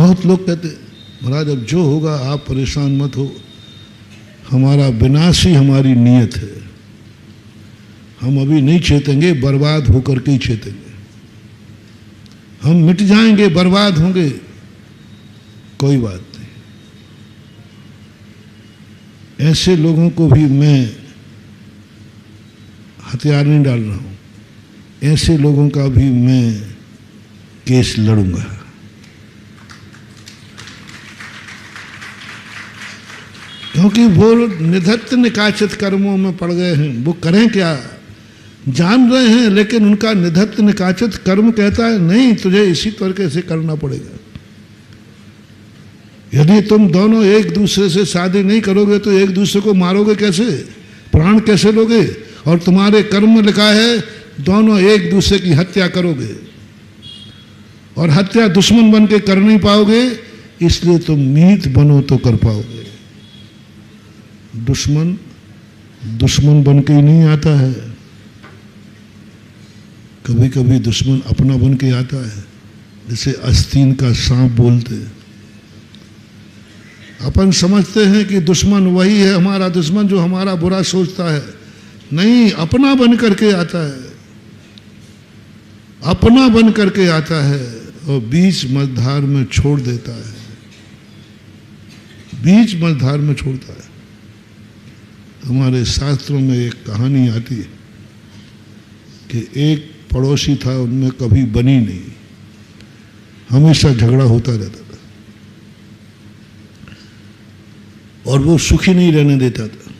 बहुत लोग कहते महाराज अब जो होगा आप परेशान मत हो, हमारा विनाश ही हमारी नीयत है, हम अभी नहीं चेतेंगे, बर्बाद होकर के ही चेतेंगे, हम मिट जाएंगे, बर्बाद होंगे, कोई बात नहीं। ऐसे लोगों को भी मैं हथियार नहीं डाल रहा हूं, ऐसे लोगों का भी मैं केस लड़ूंगा। क्योंकि वो निधत्त निकाचित कर्मों में पड़ गए हैं, वो करें क्या, जान रहे हैं, लेकिन उनका निधत्त निकाचित कर्म कहता है नहीं, तुझे इसी तरीके से करना पड़ेगा। यदि तुम दोनों एक दूसरे से शादी नहीं करोगे तो एक दूसरे को मारोगे कैसे, प्राण कैसे लोगे, और तुम्हारे कर्म में लिखा है दोनों एक दूसरे की हत्या करोगे, और हत्या दुश्मन बन के कर नहीं पाओगे, इसलिए तुम मीत बनो तो कर पाओगे। दुश्मन दुश्मन बन के ही नहीं आता है, कभी कभी दुश्मन अपना बन के आता है, जैसे आस्तीन का सांप बोलते हैं। अपन समझते हैं कि दुश्मन वही है हमारा दुश्मन जो हमारा बुरा सोचता है, नहीं, अपना बन करके आता है, अपना बन करके आता है और बीच मझधार में छोड़ देता है, बीच मझधार में छोड़ता है। हमारे शास्त्रों में एक कहानी आती है कि एक पड़ोसी था, उनमें कभी बनी नहीं, हमेशा झगड़ा होता रहता था और वो सुखी नहीं रहने देता था।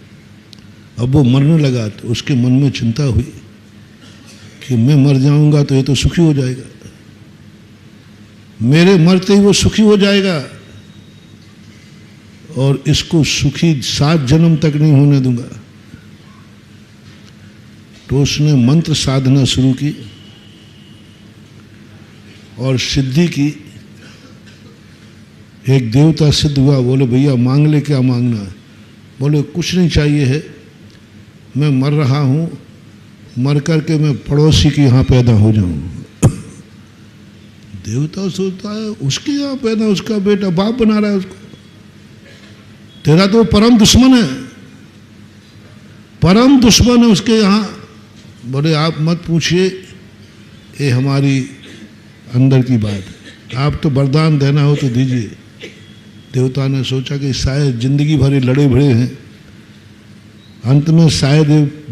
अब वो मरने लगा तो उसके मन में चिंता हुई कि मैं मर जाऊंगा तो ये तो सुखी हो जाएगा, मेरे मरते ही वो सुखी हो जाएगा और इसको सुखी 7 जन्म तक नहीं होने दूंगा। तो उसने मंत्र साधना शुरू की और सिद्धि की। एक देवता सिद्ध हुआ, बोले भैया मांग ले, क्या मांगना है? बोले कुछ नहीं चाहिए है, मैं मर रहा हूं, मर करके मैं पड़ोसी के यहाँ पैदा हो जाऊं। देवता सोचता है उसके यहाँ पैदा, उसका बेटा बाप बना रहा है उसको, तेरा तो परम दुश्मन है, परम दुश्मन है उसके यहाँ। बोले आप मत पूछिए, ये हमारी अंदर की बात है, आप तो वरदान देना हो तो दीजिए। देवता ने सोचा कि शायद जिंदगी भर लड़े भिड़े हैं, अंत में शायद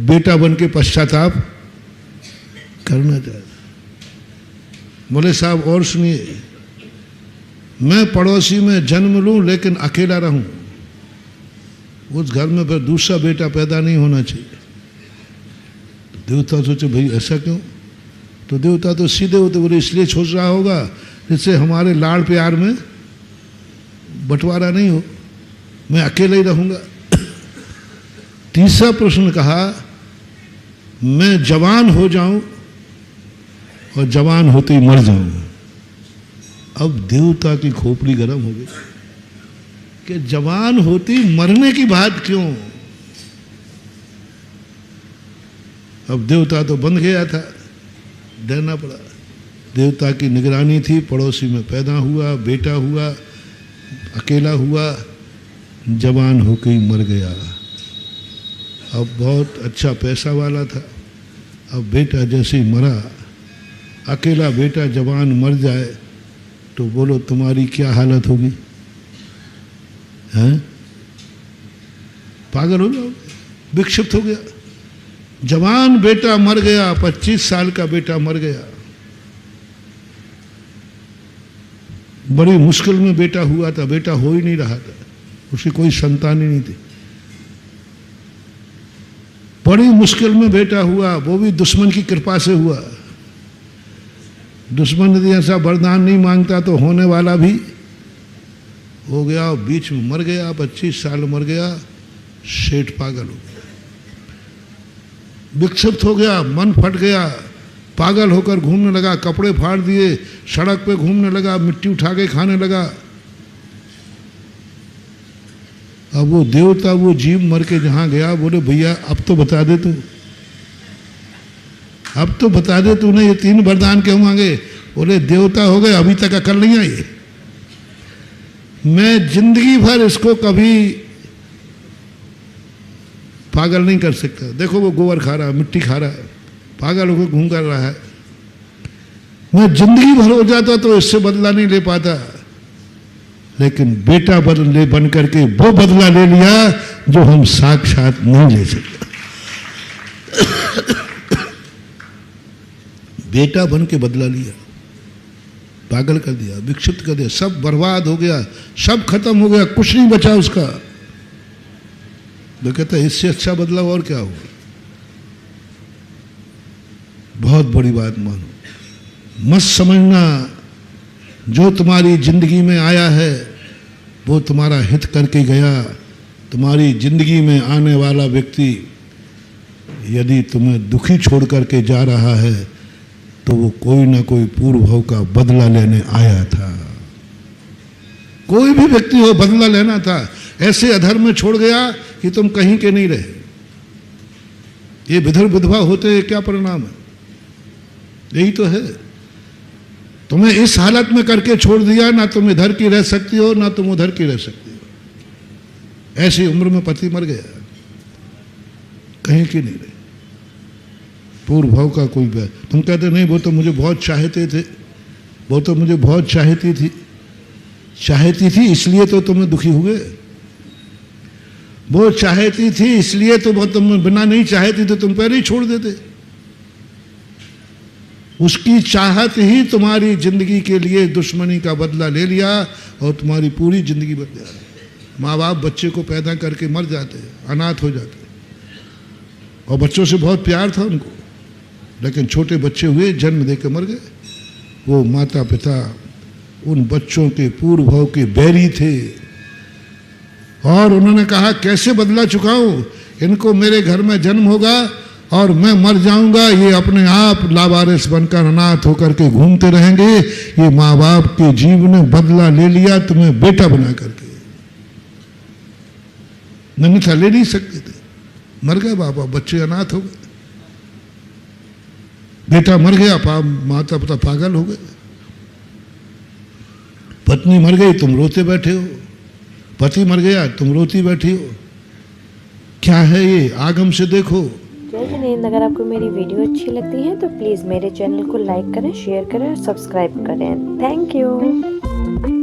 बेटा बन के पश्चाताप करना चाहता। बोले साहब और सुनिए, मैं पड़ोसी में जन्म लूं लेकिन अकेला रहूं, उस घर में फिर दूसरा बेटा पैदा नहीं होना चाहिए। तो देवता सोचे भाई ऐसा क्यों? तो देवता तो सीधे होते, बोले इसलिए सोच रहा होगा जिससे हमारे लाड़ प्यार में बंटवारा नहीं हो, मैं अकेला ही रहूंगा। तीसरा प्रश्न कहा, मैं जवान हो जाऊं और जवान होते ही मर जाऊं। अब देवता की खोपड़ी गर्म हो गई कि जवान होती मरने की बात क्यों? अब देवता तो बंध गया था, डरना पड़ा। देवता की निगरानी थी, पड़ोसी में पैदा हुआ, बेटा हुआ, अकेला हुआ, जवान होकर ही मर गया। अब बहुत अच्छा पैसा वाला था, अब बेटा जैसे ही मरा, अकेला बेटा जवान मर जाए तो बोलो तुम्हारी क्या हालत होगी? हैं? पागल हो जाओगे, विक्षिप्त हो गया। जवान बेटा मर गया, 25 साल का बेटा मर गया, बड़ी मुश्किल में बेटा हुआ था, बेटा हो ही नहीं रहा था, उसकी कोई संतान ही नहीं थी। बड़ी मुश्किल में बेटा हुआ, वो भी दुश्मन की कृपा से हुआ। दुश्मन यदि ऐसा वरदान नहीं मांगता तो होने वाला भी हो गया, बीच में मर गया, 25 साल मर गया। सेठ पागल हो गया, विक्षिप्त हो गया, मन फट गया, पागल होकर घूमने लगा, कपड़े फाड़ दिए, सड़क पे घूमने लगा, मिट्टी उठा के खाने लगा। अब वो देवता वो जीव मर के जहां गया, बोले भैया अब तो बता दे तू, अब तो बता दे तूने ये 3 वरदान क्यों मांगे? बोले देवता हो गए, अभी तक अकल नहीं आई, मैं जिंदगी भर इसको कभी पागल नहीं कर सकता। देखो वो गोबर खा रहा है, मिट्टी खा रहा है, पागल होकर घूम कर रहा है। मैं जिंदगी भर हो जाता तो इससे बदला नहीं ले पाता, लेकिन बेटा बन करके वो बदला ले लिया जो हम साक्षात नहीं ले सकते। बेटा बन के बदला लिया, पागल कर दिया, विक्षिप्त कर दिया, सब बर्बाद हो गया, सब खत्म हो गया, कुछ नहीं बचा उसका। वो कहता है इससे अच्छा बदलाव और क्या होगा। बहुत बड़ी बात मानो, मत समझना जो तुम्हारी जिंदगी में आया है वो तुम्हारा हित करके गया। तुम्हारी जिंदगी में आने वाला व्यक्ति यदि तुम्हें दुखी छोड़ करके जा रहा है तो वो कोई ना कोई पूर्व भाव का बदला लेने आया था। कोई भी व्यक्ति हो, बदला लेना था। ऐसे अधर्म में छोड़ गया कि तुम कहीं के नहीं रहे। ये विधर विधवा होते क्या परिणाम है? यही तो है। तुम्हें इस हालत में करके छोड़ दिया, ना तुम इधर की रह सकती हो ना तुम उधर की रह सकती हो। ऐसी उम्र में पति मर गया, कहीं की नहीं रही। पूर्व भाव का कोई बात। तुम कहते नहीं वो तो मुझे बहुत चाहते थे, वो तो मुझे बहुत चाहती थी इसलिए तो तुम्हें दुखी हुए। वो चाहती थी इसलिए तो वो तुम बिना नहीं चाहती तो तुम पहले ही छोड़ देते। उसकी चाहत ही तुम्हारी जिंदगी के लिए दुश्मनी का बदला ले लिया और तुम्हारी पूरी जिंदगी बदल गई। माँ बाप बच्चे को पैदा करके मर जाते, अनाथ हो जाते, और बच्चों से बहुत प्यार था उनको, लेकिन छोटे बच्चे हुए, जन्म देकर मर गए। वो माता पिता उन बच्चों के पूर्व भाव के बैरी थे और उन्होंने कहा कैसे बदला चुकाऊं, इनको मेरे घर में जन्म होगा और मैं मर जाऊंगा, ये अपने आप लावारिस बनकर अनाथ होकर के घूमते रहेंगे। ये माँ बाप के जीव ने बदला ले लिया तुम्हें बेटा बना करके। नन्ही ले नहीं सकते थे, मर गए बाबा, बच्चे अनाथ हो गए, बेटा मर गया, माता पिता पागल हो गए, पत्नी मर गई तुम रोते बैठे हो, पति मर गया तुम रोती बैठी हो। क्या है ये? आगम से देखो। जय हिंद। अगर आपको मेरी वीडियो अच्छी लगती है तो प्लीज़ मेरे चैनल को लाइक करें, शेयर करें और सब्सक्राइब करें। Thank you.